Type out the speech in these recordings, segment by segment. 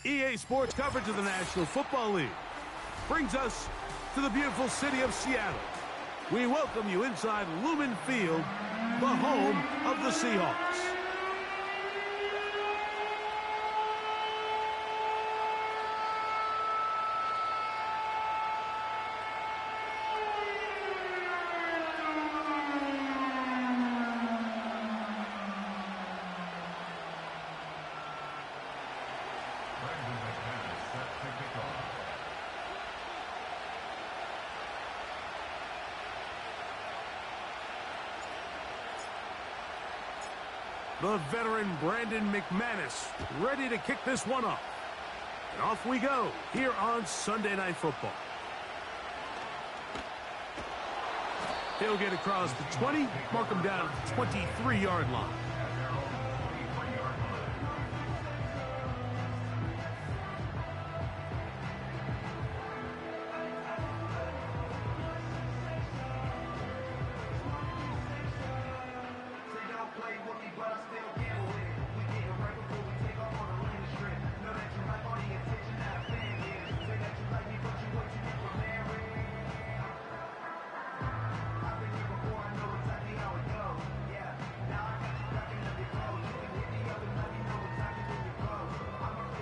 EA Sports coverage of the National Football League brings us to the beautiful city of Seattle. We welcome you inside Lumen Field, the home of the Seahawks. The veteran Brandon McManus ready to kick this one off. And off we go here on Sunday Night Football. He'll get across the 20, mark him down at the 23-yard line.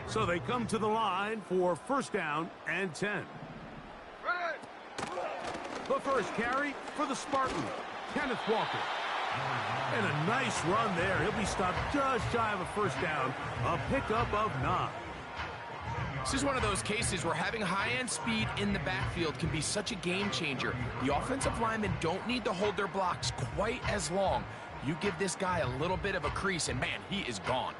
So they come to the line for first down and 10. The first carry for the Spartan, Kenneth Walker. And a nice run there. He'll be stopped just shy of a first down, a pickup of 9. This is one of those cases where having high-end speed in the backfield can be such a game changer. The offensive linemen don't need to hold their blocks quite as long. You give this guy a little bit of a crease, and man, he is gone.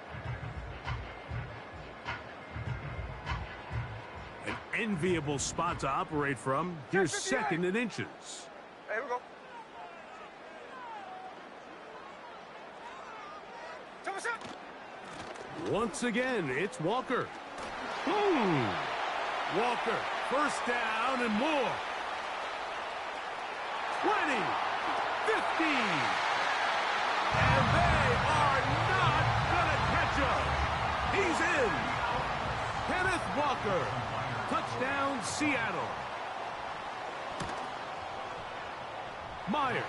Enviable spot to operate from. Here's second and inches. Here we go. Once again, it's Walker. Walker, first down and more. 20, 15. And they are not going to catch him. He's in. Kenneth Walker. Touchdown, Seattle. Myers,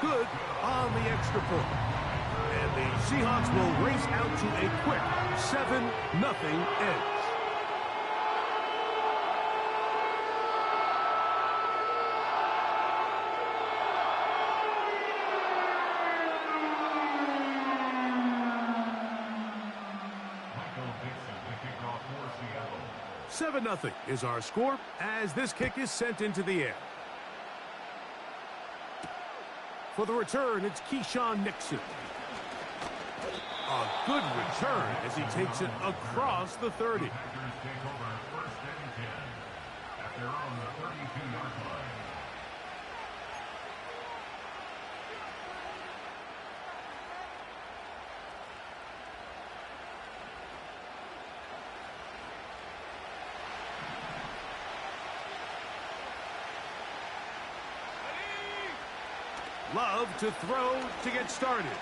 good on the extra point. And the Seahawks will race out to a quick 7-0 edge. Seven 7-0 is our score as this kick is sent into the air. For the return, it's Keyshawn Nixon. A good return as he takes it across the 30. Love to throw to get started.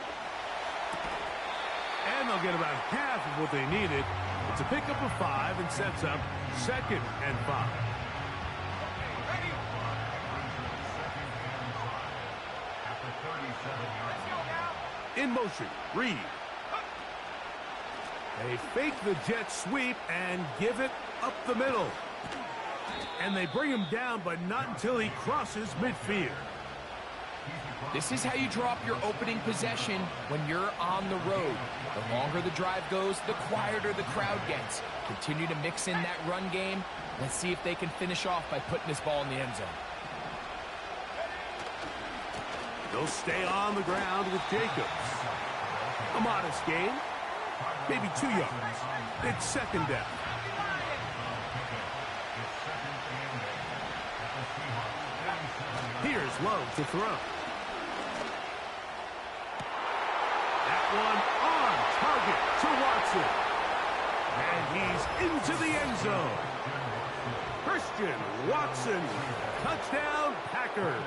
And they'll get about half of what they needed. It's a pickup of 5 and sets up 2nd and 5. In motion, Reed. They fake the jet sweep and give it up the middle. And they bring him down, but not until he crosses midfield. This is how you draw up your opening possession when you're on the road. The longer the drive goes, the quieter the crowd gets. Continue to mix in that run game. Let's see if they can finish off by putting this ball in the end zone. They'll stay on the ground with Jacobs. A modest gain, maybe 2 yards. It's 2nd down. Here's Love to throw. One on target to Watson. And he's into the end zone. Christian Watson. Touchdown, Packers.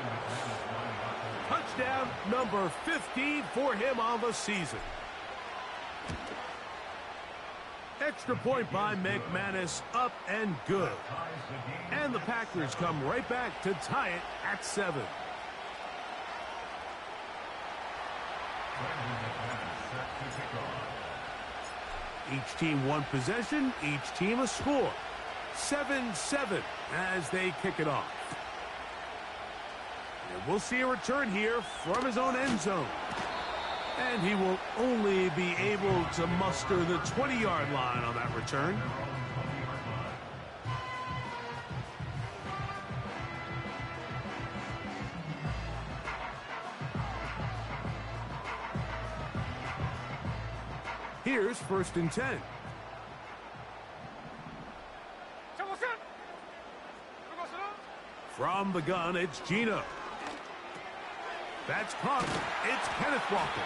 Touchdown number 15 for him on the season. Extra point by McManus, up and good. And the Packers come right back to tie it at 7. Each team one possession, each team a score. 7-7 as they kick it off. And we'll see a return here from his own end zone. And he will only be able to muster the 20-yard line on that return. Here's 1st and 10. From the gun, it's Gino. That's caught. It's Kenneth Walker.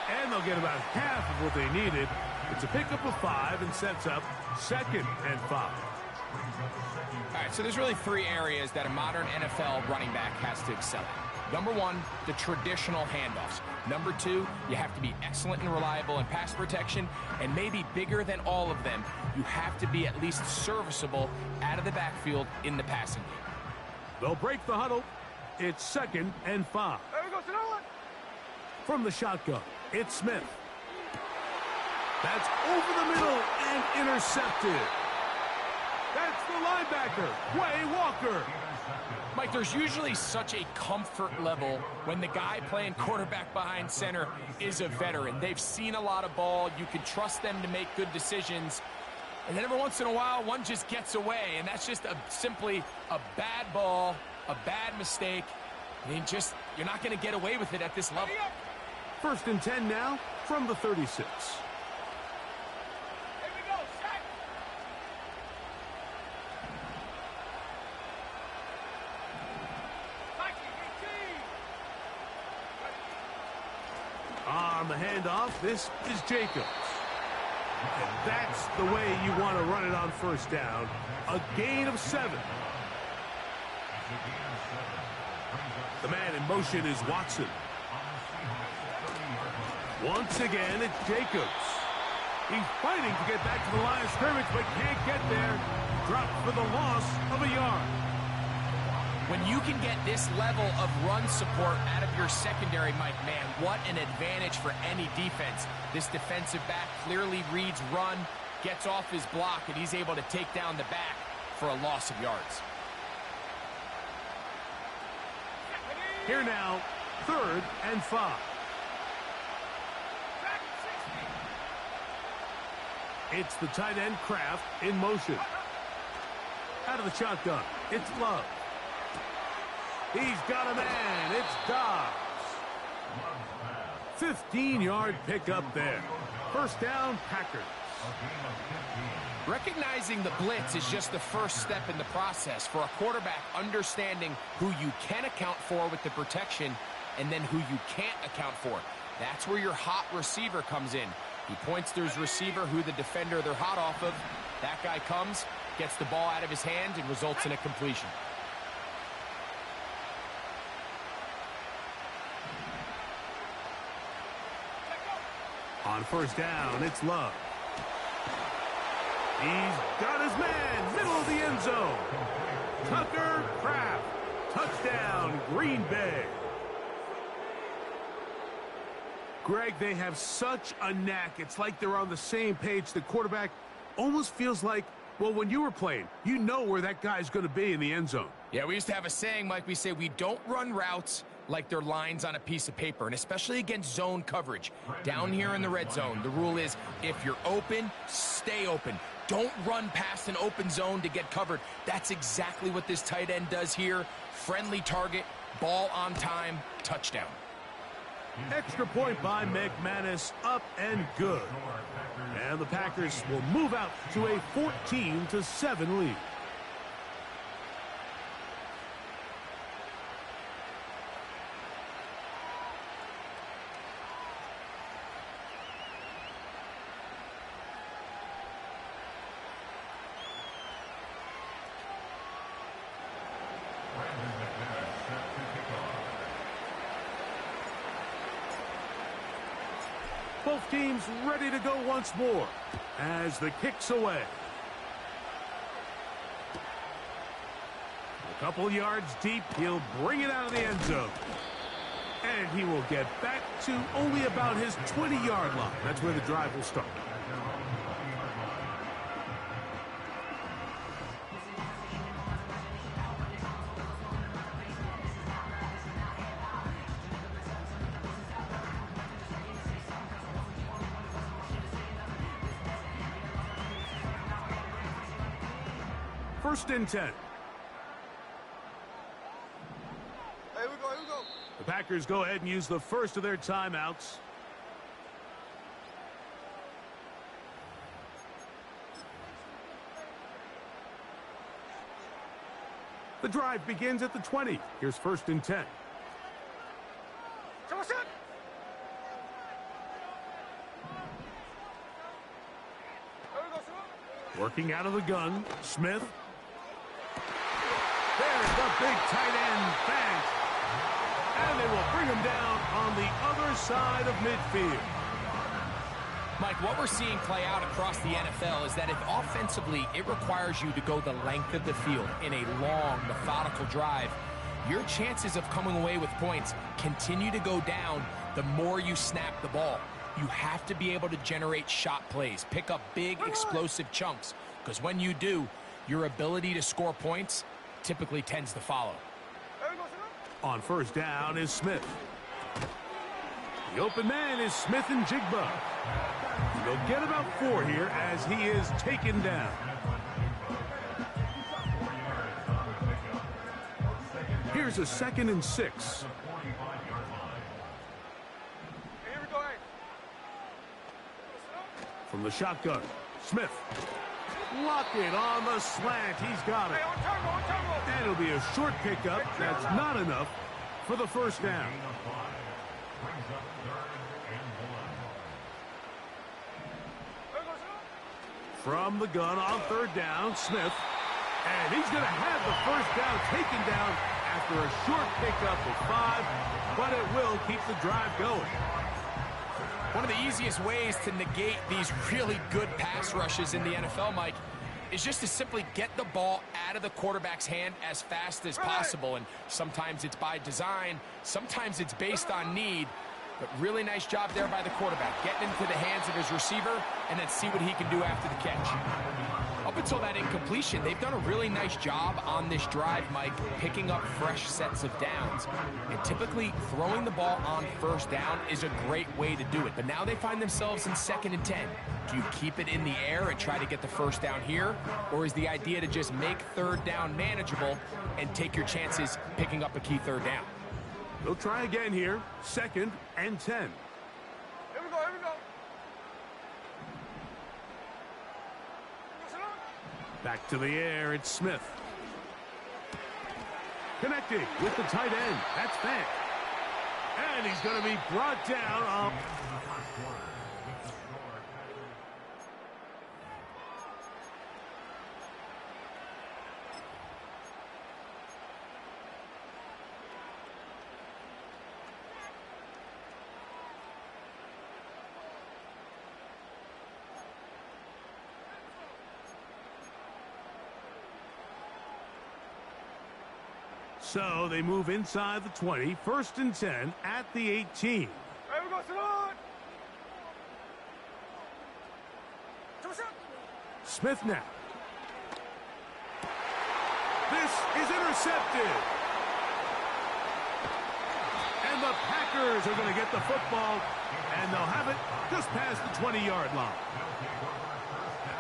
And they'll get about half of what they needed. It's a pickup of 5 and sets up 2nd and 5. All right, so there's really 3 areas that a modern NFL running back has to excel at. Number 1, the traditional handoffs. Number 2, you have to be excellent and reliable in pass protection. And maybe bigger than all of them, you have to be at least serviceable out of the backfield in the passing game. They'll break the huddle. It's 2nd and 5. From the shotgun, it's Smith. That's over the middle and intercepted. That's the linebacker, Quay Walker. Mike, there's usually such a comfort level when the guy playing quarterback behind center is a veteran. They've seen a lot of ball. You can trust them to make good decisions. And then every once in a while, one just gets away, and that's just simply a bad ball, a bad mistake. You're not going to get away with it at this level. 1st and 10 now from the 36. On the handoff, this is Jacobs. And that's the way you want to run it on 1st down. A gain of 7. The man in motion is Watson. Once again, it's Jacobs. He's fighting to get back to the line of scrimmage, but can't get there. Dropped for the loss of a yard. When you can get this level of run support out of your secondary, Mike, man, what an advantage for any defense. This defensive back clearly reads run, gets off his block, and he's able to take down the back for a loss of yards. Here now, 3rd and 5. It's the tight end Kraft in motion. Out of the shotgun, it's Love. He's got a man. It's Dobbs. 15-yard pickup there. 1st down, Packers. Recognizing the blitz is just the first step in the process for a quarterback understanding who you can account for with the protection and then who you can't account for. That's where your hot receiver comes in. He points to his receiver who the defender they're hot off of. That guy comes, gets the ball out of his hand, and results in a completion. On 1st down, it's Love. He's got his man, middle of the end zone. Tucker Kraft. Touchdown, Green Bay. Greg, they have such a knack. It's like they're on the same page. The quarterback almost feels like, well, when you were playing, you know where that guy's going to be in the end zone. Yeah, we used to have a saying, Mike. We say we don't run routes like they're lines on a piece of paper, and especially against zone coverage. Down here in the red zone, the rule is if you're open, stay open. Don't run past an open zone to get covered. That's exactly what this tight end does here. Friendly target, ball on time, touchdown. Extra point by McManus, up and good. And the Packers will move out to a 14-7 lead. Both teams ready to go once more as the kick's away. A couple yards deep, he'll bring it out of the end zone. And he will get back to only about his 20-yard line. That's where the drive will start. First and 10. Here we go. The Packers go ahead and use the first of their timeouts. The drive begins at the 20. Here's first and 10. Working out of the gun, Smith. There's the big tight end, Fant. And they will bring him down on the other side of midfield. Mike, what we're seeing play out across the NFL is that if offensively it requires you to go the length of the field in a long, methodical drive, your chances of coming away with points continue to go down the more you snap the ball. You have to be able to generate shot plays, pick up big, explosive chunks, because when you do, your ability to score points typically tends to follow. On first down is Smith. The open man is Smith and Jigba. They'll get about 4 here as he is taken down. Here's a 2nd and 6. From the shotgun, Smith. Lock it on the slant. He's got it. And it'll be a short pickup. That's not enough for the first down. From the gun on third down, Smith. And he's going to have the first down taken down after a short pickup of 5, but it will keep the drive going. One of the easiest ways to negate these really good pass rushes in the NFL, Mike, is just to simply get the ball out of the quarterback's hand as fast as possible. And sometimes it's by design, sometimes it's based on need. But really nice job there by the quarterback, getting into the hands of his receiver and then see what he can do after the catch. Up until that incompletion, they've done a really nice job on this drive, Mike, picking up fresh sets of downs. And typically, throwing the ball on first down is a great way to do it. But now they find themselves in 2nd and 10. Do you keep it in the air and try to get the first down here? Or is the idea to just make third down manageable and take your chances picking up a key third down? They'll try again here. 2nd and 10. Here we go. Back to the air, it's Smith. Connecting with the tight end. That's Fant. And he's going to be brought down. So they move inside the 20, 1st and 10 at the 18. Smith now. This is intercepted. And the Packers are going to get the football, and they'll have it just past the 20-yard line.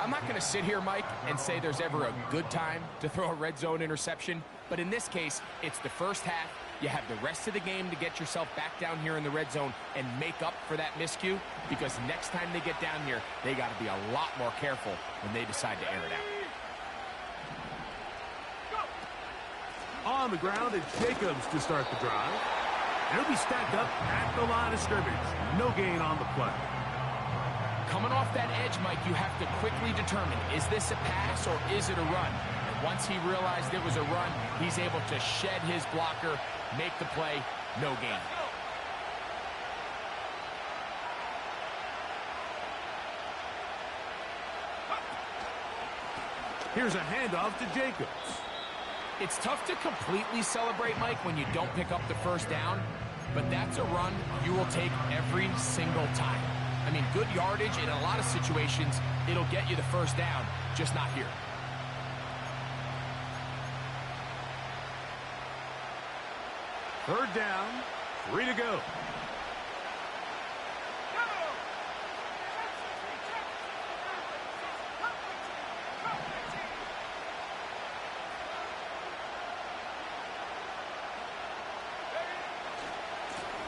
I'm not going to sit here, Mike, and say there's ever a good time to throw a red zone interception. But in this case, it's the first half. You have the rest of the game to get yourself back down here in the red zone and make up for that miscue, because next time they get down here, they got to be a lot more careful when they decide to air it out. On the ground, it's Jacobs to start the drive. He'll be stacked up at the line of scrimmage. No gain on the play. Coming off that edge, Mike, you have to quickly determine, is this a pass or is it a run? And once he realized it was a run, he's able to shed his blocker, make the play, no gain. Here's a handoff to Jacobs. It's tough to completely celebrate, Mike, when you don't pick up the first down, but that's a run you will take every single time. I mean, good yardage in a lot of situations, it'll get you the first down, just not here. Third down, 3 to go.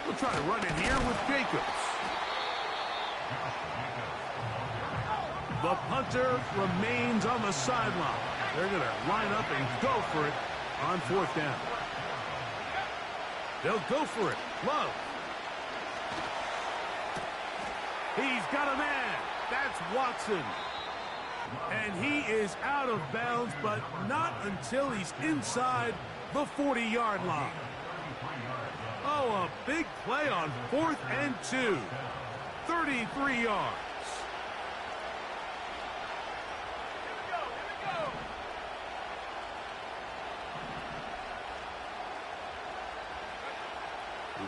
We'll try to run it here with Jacobs. The punter remains on the sideline. They're going to line up and go for it on fourth down. They'll go for it. Love. He's got a man. That's Watson. And he is out of bounds, but not until he's inside the 40-yard line. Oh, a big play on 4th and 2. 33 yards.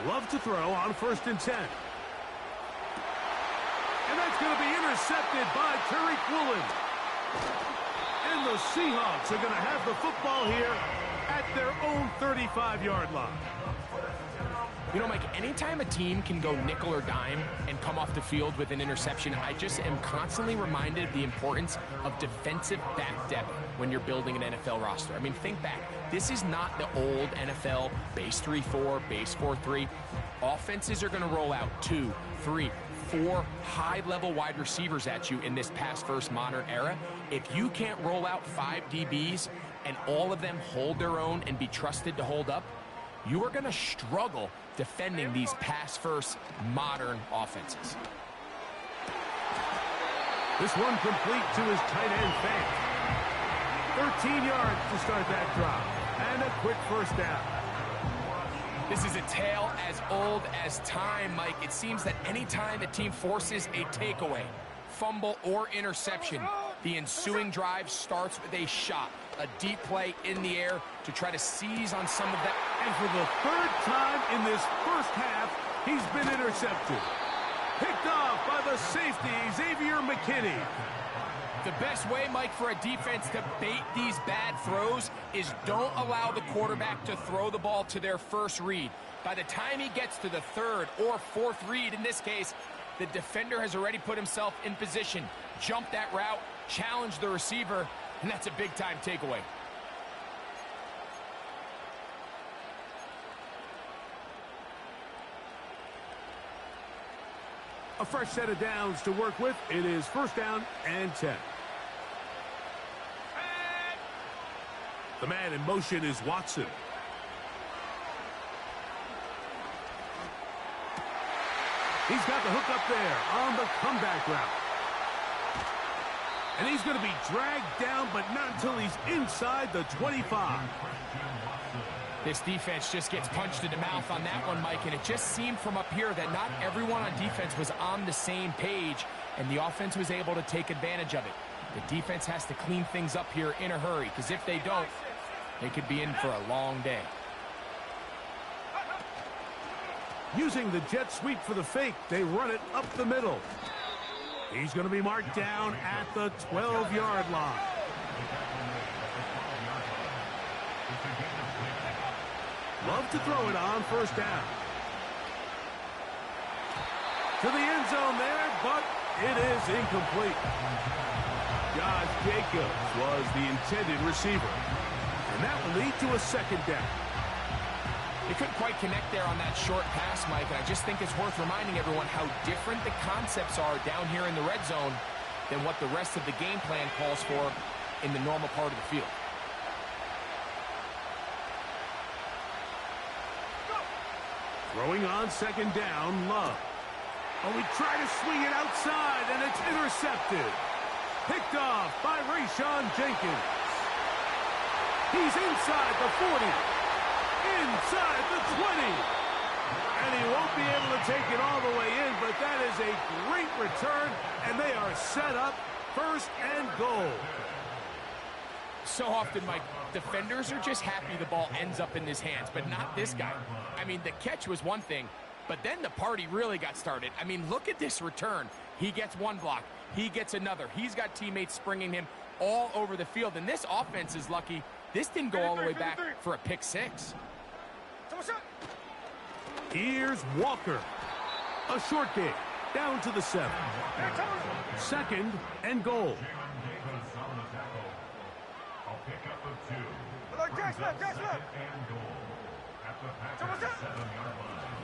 Love to throw on 1st and 10. And that's going to be intercepted by Tariq Woolen. And the Seahawks are going to have the football here at their own 35-yard line. You know, Mike, anytime a team can go nickel or dime and come off the field with an interception, I just am constantly reminded of the importance of defensive back depth when you're building an NFL roster. I mean, think back. This is not the old NFL base 3-4, base 4-3. Offenses are going to roll out 2, 3, 4 high-level wide receivers at you in this pass-first modern era. If you can't roll out 5 DBs and all of them hold their own and be trusted to hold up, you are going to struggle defending these pass-first modern offenses. This one complete to his tight end Fant. 13 yards to start that drive. And a quick first down. This is a tale as old as time, Mike. It seems that anytime a team forces a takeaway, fumble, or interception, the ensuing drive starts with a shot, a deep play in the air to try to seize on some of that. And for the 3rd time in this first half, he's been intercepted. Picked off by the safety, Xavier McKinney. The best way, Mike, for a defense to bait these bad throws is don't allow the quarterback to throw the ball to their first read. By the time he gets to the 3rd or 4th read, in this case, the defender has already put himself in position, jump that route, challenge the receiver, and that's a big-time takeaway. A fresh set of downs to work with. It is 1st down and 10. The man in motion is Watson. He's got the hook up there on the comeback route. And he's going to be dragged down, but not until he's inside the 25. This defense just gets punched in the mouth on that one, Mike, and it just seemed from up here that not everyone on defense was on the same page, and the offense was able to take advantage of it. The defense has to clean things up here in a hurry, because if they don't, they could be in for a long day. Using the jet sweep for the fake, they run it up the middle. He's going to be marked down at the 12-yard line. Love to throw it on 1st down. To the end zone there, but it is incomplete. Josh Jacobs was the intended receiver. And that will lead to a 2nd down. They couldn't quite connect there on that short pass, Mike, and I just think it's worth reminding everyone how different the concepts are down here in the red zone than what the rest of the game plan calls for in the normal part of the field. Throwing on 2nd down, Love. Oh, we try to swing it outside, and it's intercepted. Picked off by Rayshon Jenkins. He's inside the 40. Inside the 20. And he won't be able to take it all the way in, but that is a great return, and they are set up 1st and goal. So often, Mike, defenders are just happy the ball ends up in his hands, but not this guy. I mean, the catch was one thing, but then the party really got started. I mean, look at this return. He gets one block. He gets another. He's got teammates springing him all over the field, and this offense is lucky. This didn't go all the way back for a pick six. Here's Walker. A short game, down to the 7. 2nd and goal.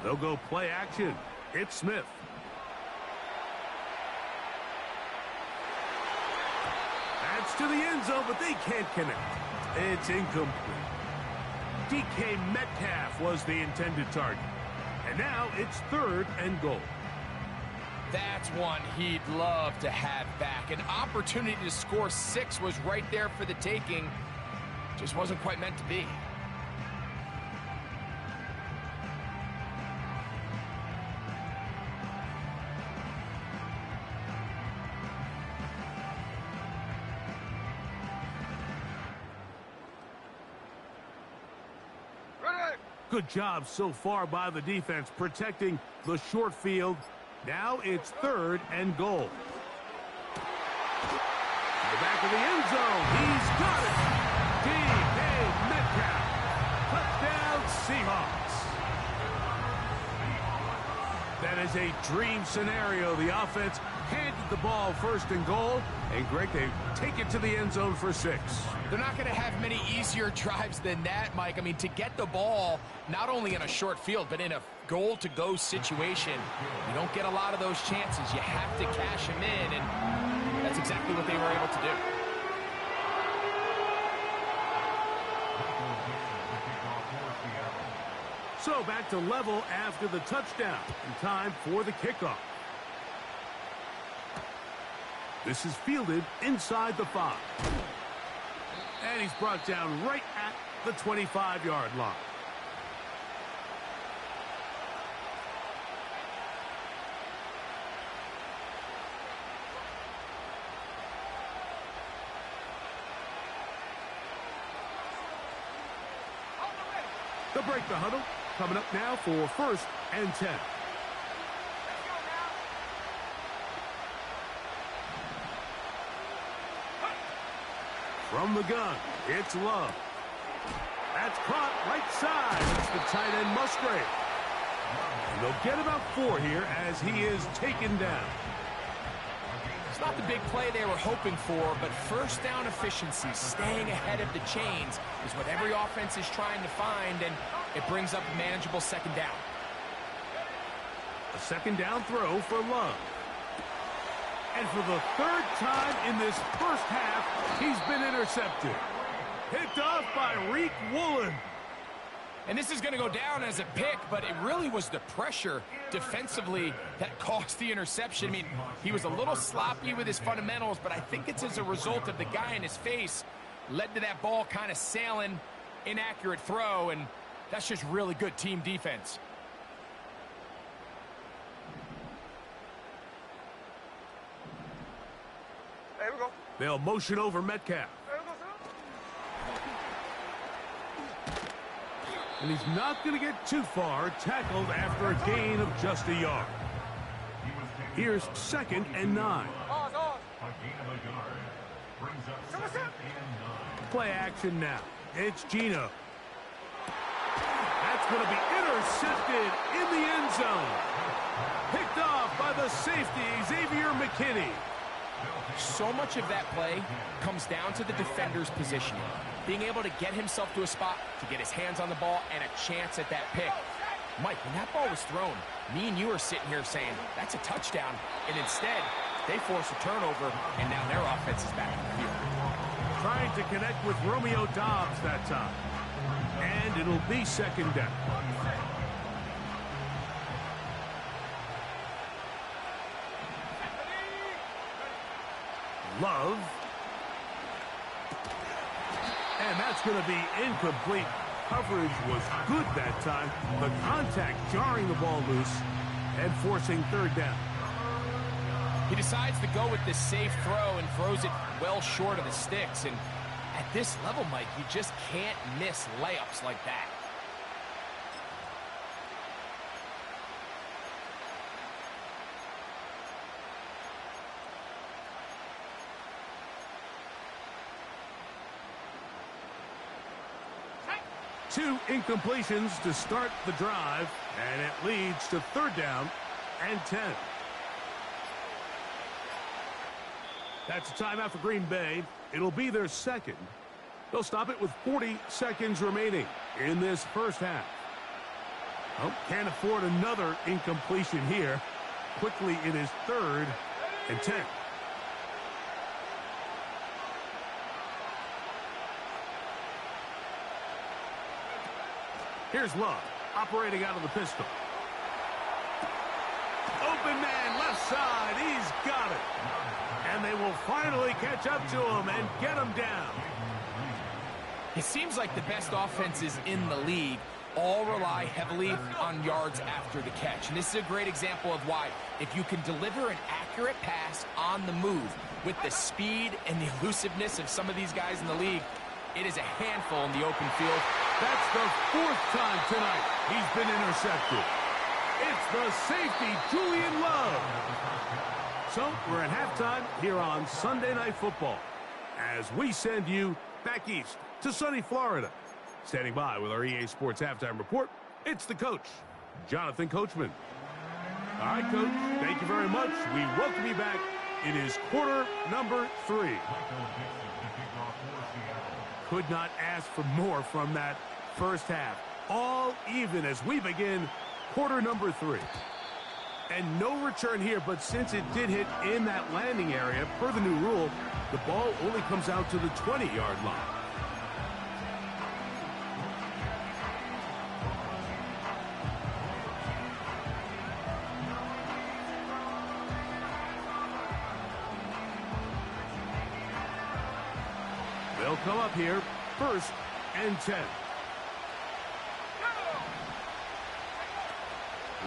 They'll go play action. It's Smith. That's to the end zone, but they can't connect. It's incomplete. DK Metcalf was the intended target. And now it's 3rd and goal. That's one he'd love to have back. An opportunity to score 6 was right there for the taking. Just wasn't quite meant to be. Good job so far by the defense protecting the short field. Now it's 3rd and goal. To the back of the end zone. He's got it. DK Metcalf. Touchdown Seahawks. That is a dream scenario. The offense handed the ball 1st and goal. And Greg, they take it to the end zone for 6. They're not going to have many easier drives than that, Mike. I mean, to get the ball, not only in a short field, but in a goal-to-go situation, you don't get a lot of those chances. You have to cash them in, and that's exactly what they were able to do. So back to level after the touchdown, and time for the kickoff. This is fielded inside the 5. And he's brought down right at the 25-yard line. They'll break the huddle. Coming up now for 1st and 10. From the gun, it's Love. That's caught right side. It's the tight end Musgrave. And they'll get about 4 here as he is taken down. It's not the big play they were hoping for, but first down efficiency, staying ahead of the chains, is what every offense is trying to find, and it brings up a manageable 2nd down. A 2nd down throw for Love. And for the 3rd time in this first half, he's been intercepted. Picked off by Reek Woolen. And this is going to go down as a pick, but it really was the pressure defensively that caused the interception. I mean, he was a little sloppy with his fundamentals, but I think it's as a result of the guy in his face led to that ball kind of sailing, inaccurate throw, and that's just really good team defense. There we go. They'll motion over Metcalf. And he's not going to get too far, tackled after a gain of just a yard. Here's 2nd and 9. Play action now. It's Geno. That's going to be intercepted in the end zone. Picked off by the safety, Xavier McKinney. So much of that play comes down to the defender's positioning. Being able to get himself to a spot, to get his hands on the ball, and a chance at that pick. Mike, when that ball was thrown, me and you are sitting here saying, that's a touchdown. And instead, they force a turnover, and now their offense is back in the field. Trying to connect with Romeo Doubs that time. And it'll be 2nd down. Love. And that's going to be incomplete. Coverage was good that time. The contact jarring the ball loose and forcing 3rd down. He decides to go with this safe throw and throws it well short of the sticks. And At this level, Mike, you just can't miss layups like that. Two incompletions to start the drive, and it leads to 3rd down and 10. That's a timeout for Green Bay. It'll be their 2nd. They'll stop it with 40 seconds remaining in this first half. Oh, can't afford another incompletion here. Quickly, it is 3rd and 10. Here's Love, operating out of the pistol. Open man, left side, he's got it. And they will finally catch up to him and get him down. It seems like the best offenses in the league all rely heavily on yards after the catch. And this is a great example of why. If you can deliver an accurate pass on the move with the speed and the elusiveness of some of these guys in the league, it is a handful in the open field. That's the 4th time tonight he's been intercepted. It's the safety, Julian Love. So we're at halftime here on Sunday Night Football as we send you back east to sunny Florida. Standing by with our EA Sports Halftime Report, it's the coach, Jonathan Coachman. All right, Coach, thank you very much. We welcome you back. It is quarter number 3. Could not ask for more from that first half. All even as we begin quarter number 3. And no return here, but since it did hit in that landing area, per the new rule, the ball only comes out to the 20-yard line. They'll come up here, 1st and 10.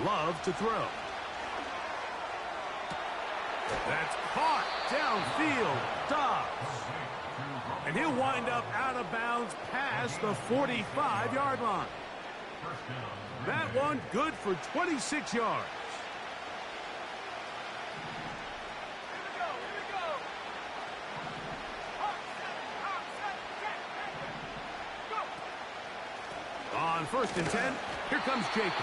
Love to throw. That's caught downfield. Dobbs. And he'll wind up out of bounds past the 45-yard line. That one good for 26 yards. On 1st and 10, here comes Jacobs.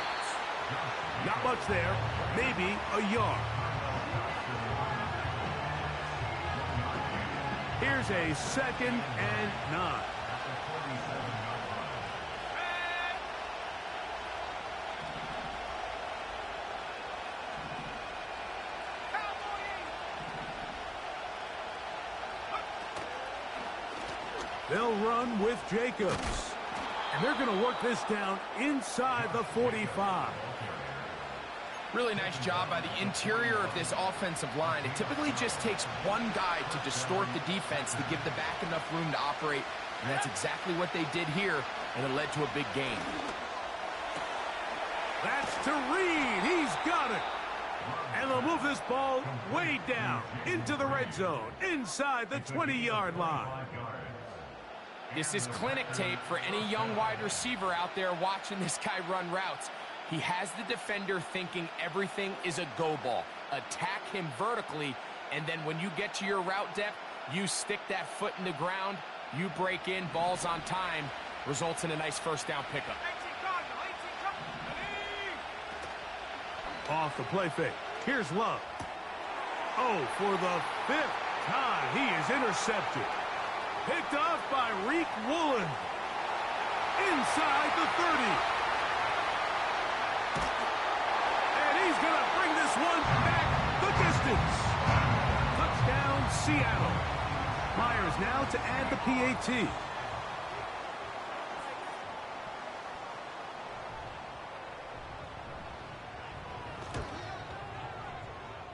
Not much there, maybe a yard. Here's a 2nd and 9. They'll run with Jacobs. And they're going to work this down inside the 45. Really nice job by the interior of this offensive line. It typically just takes one guy to distort the defense to give the back enough room to operate. And that's exactly what they did here, and it led to a big gain. That's to Reed. He's got it. And they'll move this ball way down into the red zone, inside the 20-yard line. This is clinic tape for any young wide receiver out there watching this guy run routes. He has the defender thinking everything is a go ball. Attack him vertically, and then when you get to your route depth, you stick that foot in the ground, you break in, balls on time, results in a nice 1st down pickup. Off the play fake. Here's Love. Oh, for the 5th time, he is intercepted. Picked off by Reek Woolen. Inside the 30. And he's going to bring this one back the distance. Touchdown, Seattle. Myers now to add the PAT.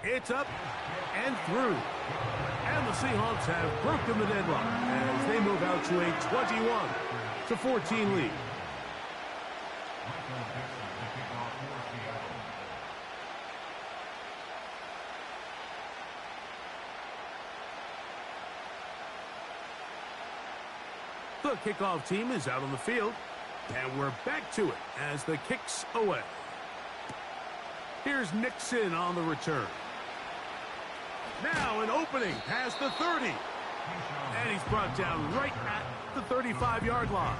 It's up and through. And the Seahawks have broken the deadlock as they move out to a 21-14 lead. The kickoff team is out on the field, and we're back to it as the kick's away. Here's Nixon on the return. Now an opening past the 30. And he's brought down right at the 35-yard line.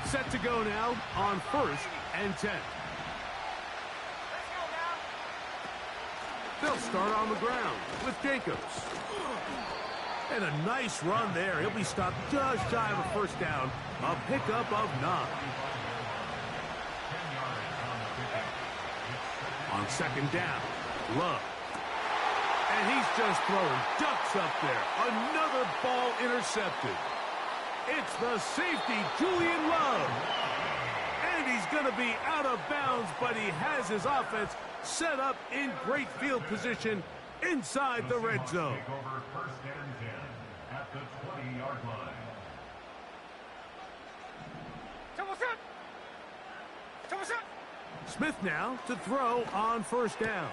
Set to go now on 1st and 10. They'll start on the ground with Jacobs. And a nice run there. He'll be stopped just shy of a first down. A pickup of 9. On 2nd down, Love. And he's just throwing ducks up there. Another ball intercepted. It's the safety, Julian Love. And he's going to be out of bounds, but he has his offense set up in great field position inside the red zone. First and 10 at the 20-yard line. Smith now to throw on 1st down.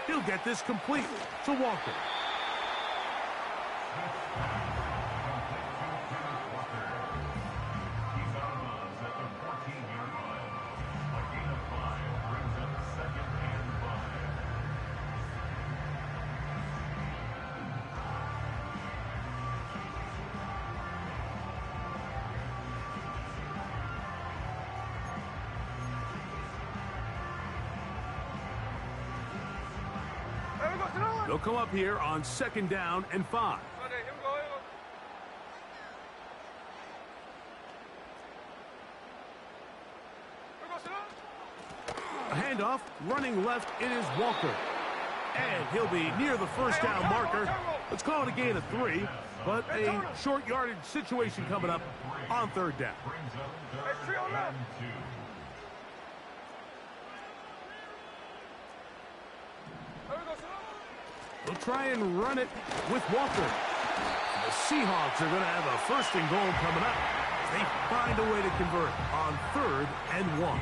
He'll get this complete to Walker. He's out of bounds at the 14-yard line. A gain of 5 brings up 2nd and 5. They'll come up here on 2nd down and 5. A handoff, running left, it is Walker. And he'll be near the first down marker. Let's call it a gain of 3, but a short yardage situation coming up on 3rd down. Brings up 3rd and 2. They'll try and run it with Walker. The Seahawks are going to have a 1st and goal coming up. They find a way to convert on 3rd and 1.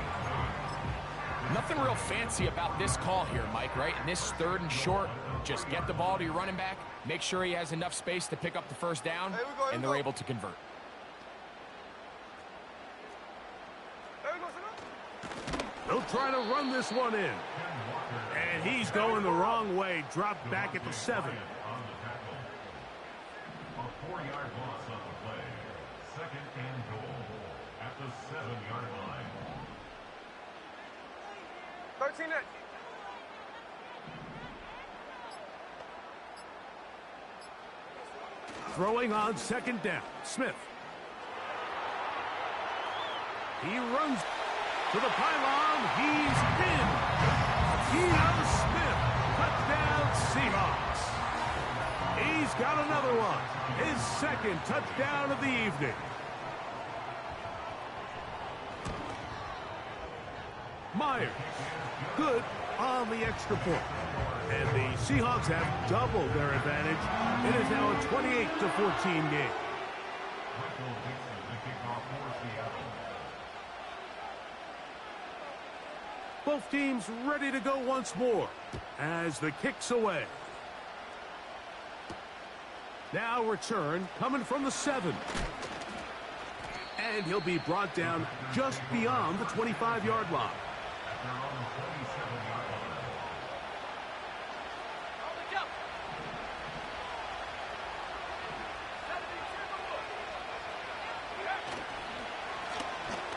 Nothing real fancy about this call here, Mike, right? In this 3rd and short, just get the ball to your running back, make sure he has enough space to pick up the 1st down, and they're able to convert. They'll try to run this one in. And he's going the wrong way. Dropped back at the 7. A 4-yard loss on the play. 2nd and goal at the 7-yard line. 13 it. Throwing on 2nd down. Smith. He runs to the pylon. He's in. Geno Smith. Touchdown Seahawks. He's got another one. His 2nd touchdown of the evening. Myers. Good on the extra point. And the Seahawks have doubled their advantage. It is now a 28-14 game. Michael Dixon, the kickoff for Seattle. Both teams ready to go once more as the kick's away. Now return coming from the 7. And he'll be brought down just beyond the 25-yard line. They're on the 27-yard line.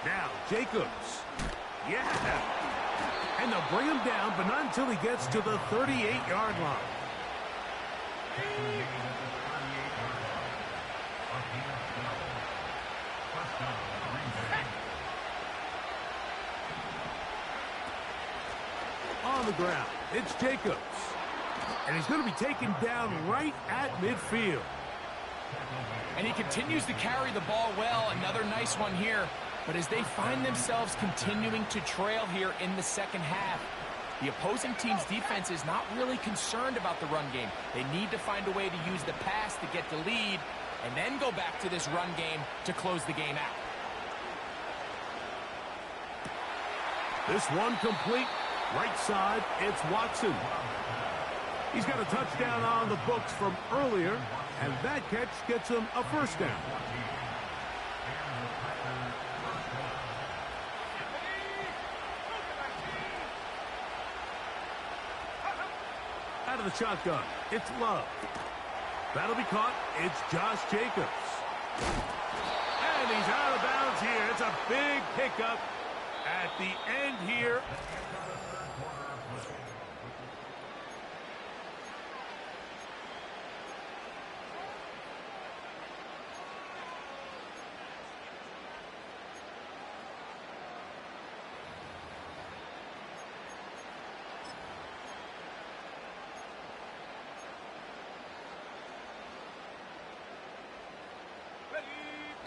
Now Jacobs. Yeah. And they'll bring him down, but not until he gets to the 38-yard line. On the ground, it's Jacobs. And he's going to be taken down right at midfield. And he continues to carry the ball well. Another nice one here. But as they find themselves continuing to trail here in the 2nd half, the opposing team's defense is not really concerned about the run game. They need to find a way to use the pass to get the lead and then go back to this run game to close the game out. This one complete Right side, it's Watson. He's got a touchdown on the books from earlier, and that catch gets him a first down. Out of the shotgun, it's Love. That'll be caught. It's Josh Jacobs. And he's out of bounds here. It's a big pickup at the end here.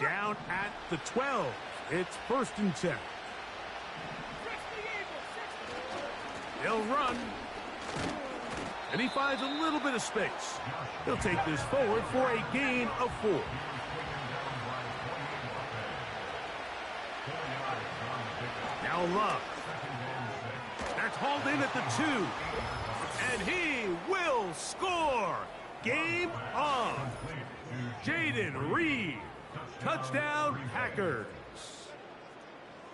Down at the 12. It's 1st and 10. He'll run. And he finds a little bit of space. He'll take this forward for a gain of 4. Now Love. That's hauled in at the 2. And he will score. Game on. Jaden Reed. Touchdown, Packers.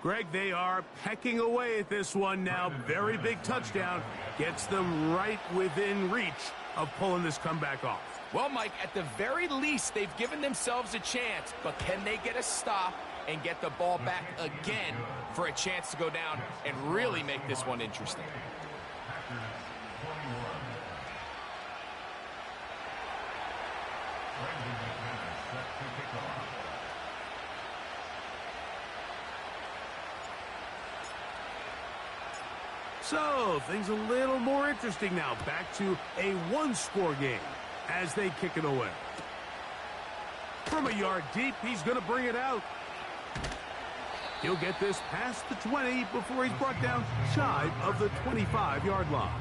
Greg, they are pecking away at this one now. Very big touchdown. Gets them right within reach of pulling this comeback off. Well, Mike, at the very least, they've given themselves a chance. But can they get a stop and get the ball back again for a chance to go down and really make this one interesting? So, things a little more interesting now. Back to a one-score game as they kick it away. From a yard deep, he's going to bring it out. He'll get this past the 20 before he's brought down shy of the 25-yard line.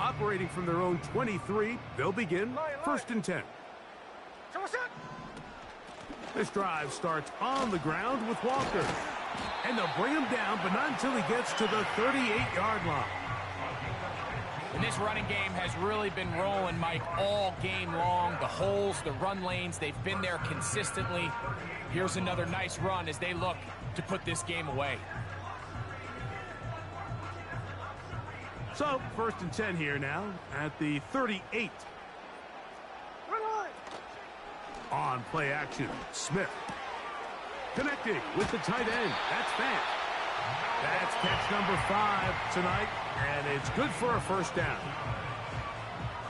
Operating from their own 23, they'll begin 1st and 10. This drive starts on the ground with Walker. And they'll bring him down, but not until he gets to the 38-yard line. And this running game has really been rolling, Mike, all game long. The holes, the run lanes, they've been there consistently. Here's another nice run as they look to put this game away. So, 1st and 10 here now at the 38. On play action, Smith. Connecting with the tight end. That's Fant. That's catch number 5 tonight, and it's good for a first down.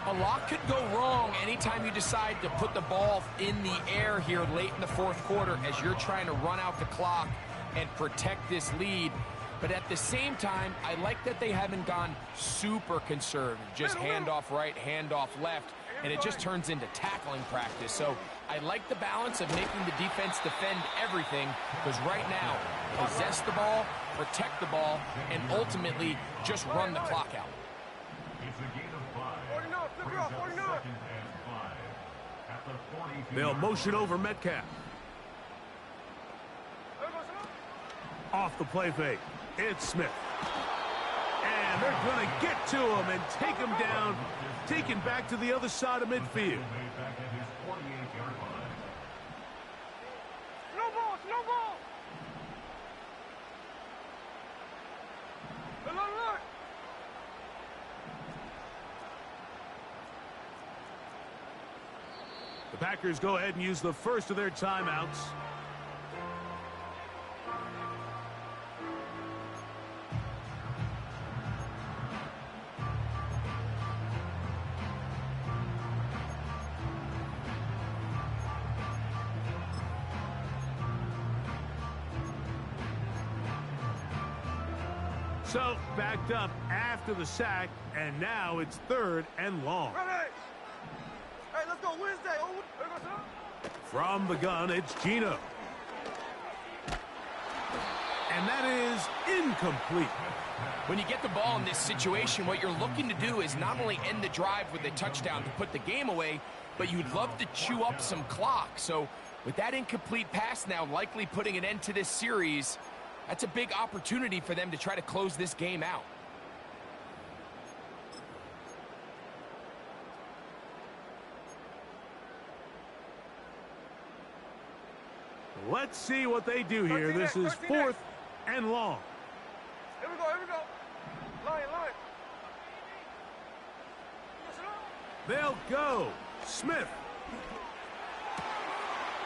A lot could go wrong anytime you decide to put the ball in the air here late in the 4th quarter as you're trying to run out the clock and protect this lead. But at the same time, I like that they haven't gone super conservative. Just handoff right, handoff left, and it just turns into tackling practice. So I like the balance of making the defense defend everything, because right now, possess the ball, protect the ball, and ultimately just run the clock out. They'll motion over Metcalf. Off the play fake. It's Smith. And they're going to get to him and take him down, taken back to the other side of midfield. No ball, no ball. Look. The Packers go ahead and use the first of their timeouts. So, backed up after the sack, and now it's 3rd and long. Ready. Hey, let's go Wednesday. From the gun, it's Gino. And that is incomplete. When you get the ball in this situation, what you're looking to do is not only end the drive with a touchdown to put the game away, but you'd love to chew up some clock. So with that incomplete pass now likely putting an end to this series, that's a big opportunity for them to try to close this game out. Let's see what they do here. This is 4th and long. Here we go, here we go. Line. They'll go. Smith.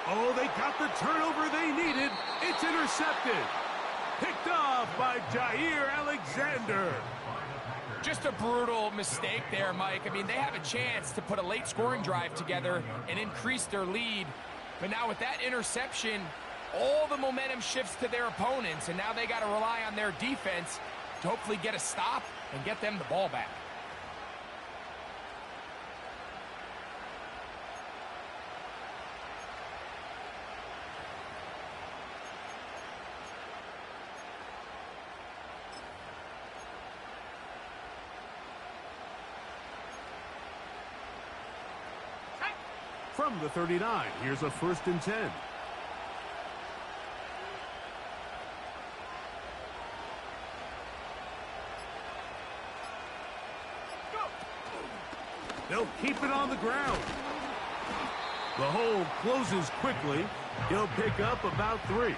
Oh, they got the turnover they needed. It's intercepted. Picked off by Jair Alexander. Just a brutal mistake there, Mike. I mean, they have a chance to put a late scoring drive together and increase their lead. But now with that interception, all the momentum shifts to their opponents, and now they got to rely on their defense to hopefully get a stop and get them the ball back. From the 39, here's a 1st and 10. They'll keep it on the ground. The hole closes quickly. He'll pick up about 3.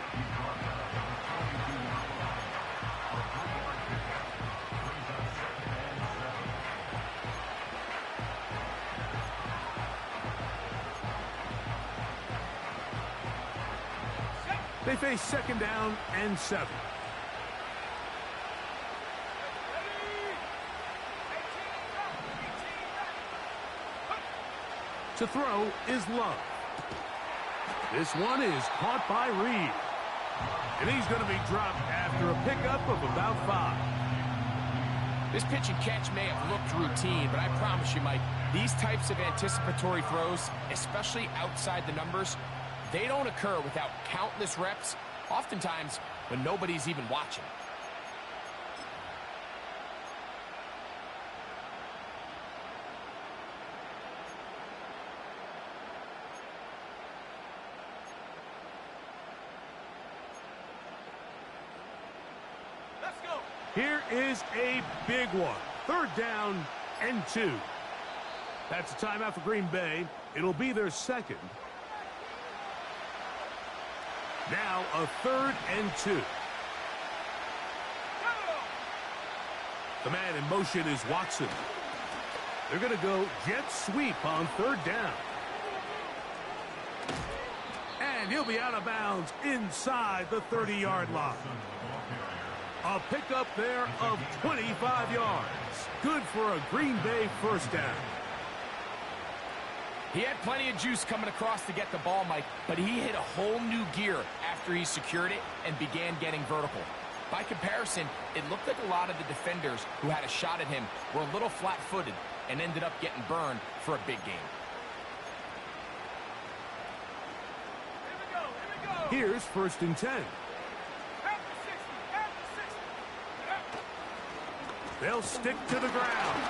They face 2nd down and 7. To throw is Love. This one is caught by Reed. And he's going to be dropped after a pickup of about 5. This pitch and catch may have looked routine, but I promise you, Mike, these types of anticipatory throws, especially outside the numbers, they don't occur without countless reps, oftentimes when nobody's even watching. Let's go. Here is a big one. 3rd down and 2. That's a timeout for Green Bay. It'll be their 2nd. Now a 3rd and 2. The man in motion is Watson. They're going to go jet sweep on 3rd down. And he'll be out of bounds inside the 30-yard line. A pickup there of 25 yards. Good for a Green Bay 1st down. He had plenty of juice coming across to get the ball, Mike, but he hit a whole new gear after he secured it and began getting vertical. By comparison, it looked like a lot of the defenders who had a shot at him were a little flat-footed and ended up getting burned for a big game. Here's 1st and 10. They'll stick to the ground.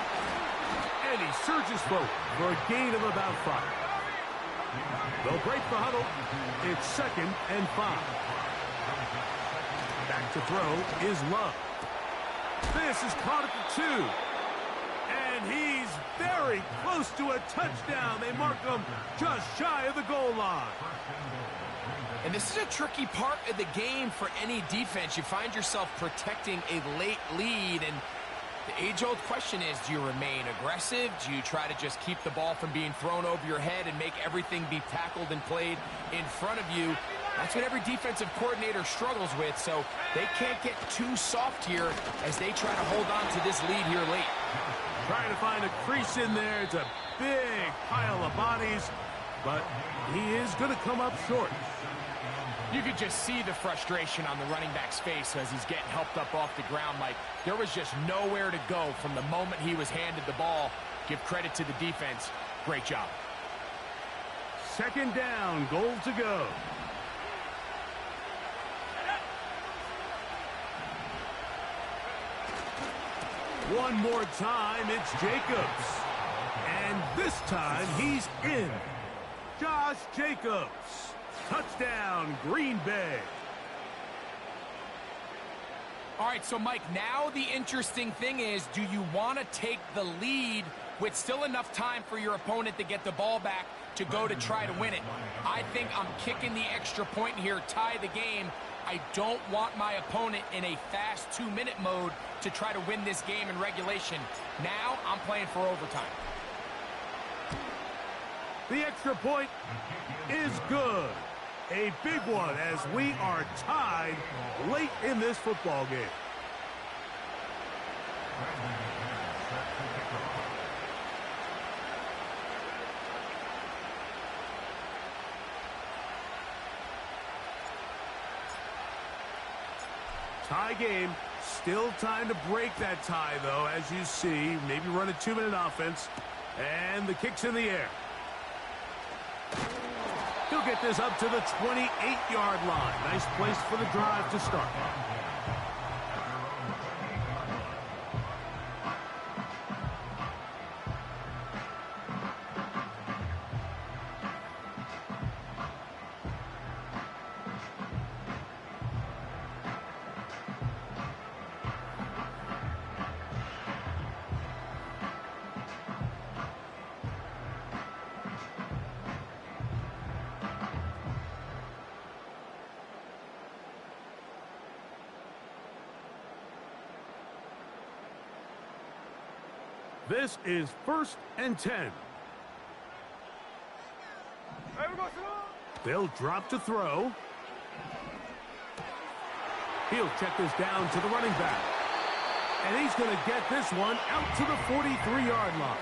And he surges forward for a gain of about 5. They'll break the huddle. It's 2nd and 5. Back to throw is Love. This is caught at the 2. And he's very close to a touchdown. They mark him just shy of the goal line. And this is a tricky part of the game for any defense. You find yourself protecting a late lead, and the age-old question is, do you remain aggressive? Do you try to just keep the ball from being thrown over your head and make everything be tackled and played in front of you? That's what every defensive coordinator struggles with, so they can't get too soft here as they try to hold on to this lead here late. Trying to find a crease in there. It's a big pile of bodies, but he is going to come up short. You could just see the frustration on the running back's face as he's getting helped up off the ground, Mike. There was just nowhere to go from the moment he was handed the ball. Give credit to the defense. Great job. 2nd down, goal to go. One more time, it's Jacobs. And this time, he's in. Josh Jacobs. Touchdown, Green Bay. All right, so Mike, now the interesting thing is, do you want to take the lead with still enough time for your opponent to get the ball back to go to try to win it? I think I'm kicking the extra point here, tie the game. I don't want my opponent in a fast 2-minute mode to try to win this game in regulation. Now I'm playing for overtime. The extra point is good. A big one as we are tied late in this football game. Tie game. Still time to break that tie, though, as you see. Maybe run a 2-minute offense. And the kick's in the air. He'll get this up to the 28-yard line. Nice place for the drive to start. This is 1st and 10. They'll drop to throw. He'll check this down to the running back. And he's going to get this one out to the 43-yard line.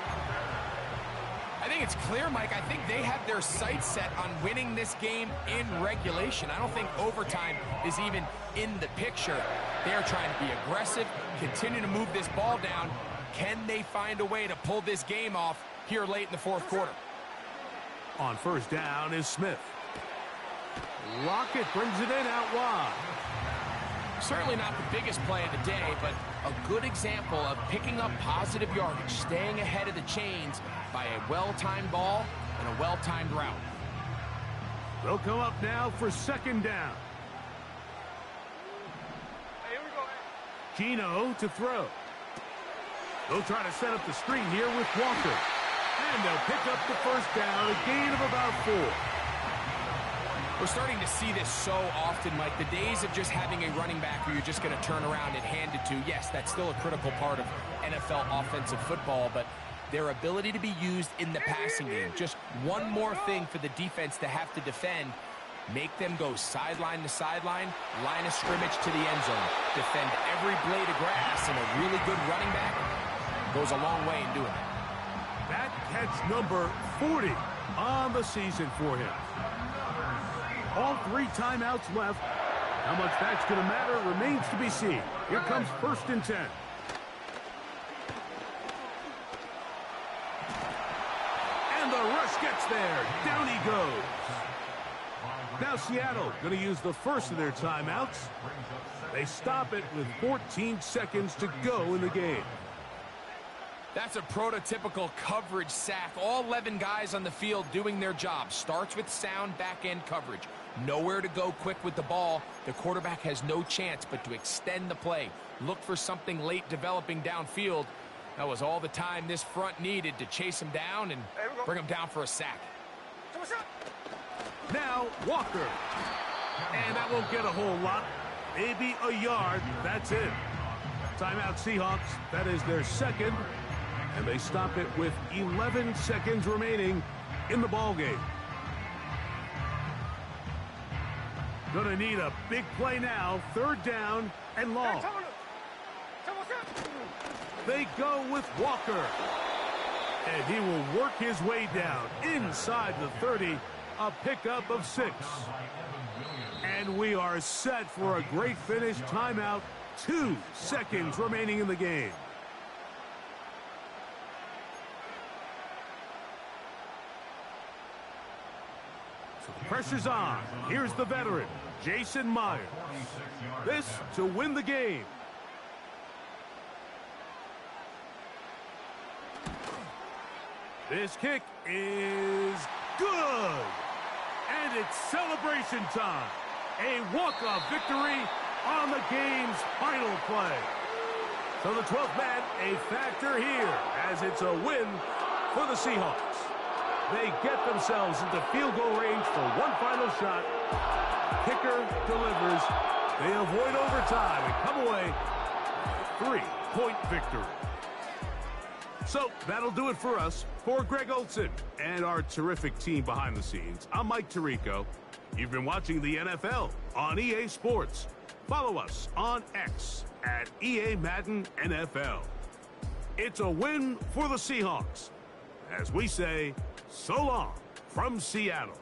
I think it's clear, Mike. I think they have their sights set on winning this game in regulation. I don't think overtime is even in the picture. They are trying to be aggressive, continue to move this ball down. Can they find a way to pull this game off here late in the fourth quarter? On 1st down is Smith. Lockett brings it in out wide. Certainly not the biggest play of the day, but a good example of picking up positive yardage, staying ahead of the chains by a well-timed ball and a well-timed route. They'll come up now for 2nd down. Hey, here we go. Gino to throw. They'll try to set up the screen here with Walker. And they'll pick up the 1st down, a gain of about 4. We're starting to see this so often, Mike. The days of just having a running back where you're just going to turn around and hand it to, yes, that's still a critical part of NFL offensive football, but their ability to be used in the passing game. Just one more thing for the defense to have to defend. Make them go sideline to sideline, line of scrimmage to the end zone. Defend every blade of grass, and a really good running back goes a long way in doing that. That catch number 40 on the season for him. All 3 timeouts left. How much that's going to matter remains to be seen. Here comes 1st and 10. And the rush gets there. Down he goes. Now Seattle going to use the first of their timeouts. They stop it with 14 seconds to go in the game. That's a prototypical coverage sack. All 11 guys on the field doing their job. Starts with sound back-end coverage. Nowhere to go quick with the ball. The quarterback has no chance but to extend the play. Look for something late developing downfield. That was all the time this front needed to chase him down and bring him down for a sack. Now Walker. And that won't get a whole lot. Maybe a yard. That's it. Timeout Seahawks. That is their 2nd. And they stop it with 11 seconds remaining in the ball game. Gonna need a big play now. 3rd down and long. They go with Walker. And he will work his way down inside the 30. A pickup of 6. And we are set for a great finish. Timeout. 2 seconds remaining in the game. So the pressure's on. Here's the veteran, Jason Myers. This to win the game. This kick is good. And it's celebration time. A walk-off victory on the game's final play. So the 12th man, a factor here, as it's a win for the Seahawks. They get themselves into field goal range for one final shot. Kicker delivers. They avoid overtime and come away with a 3-point victory. So that'll do it for us. For Greg Olsen and our terrific team behind the scenes, I'm Mike Tirico. You've been watching the NFL on EA Sports. Follow us on X at EA Madden NFL. It's a win for the Seahawks. As we say, so long from Seattle.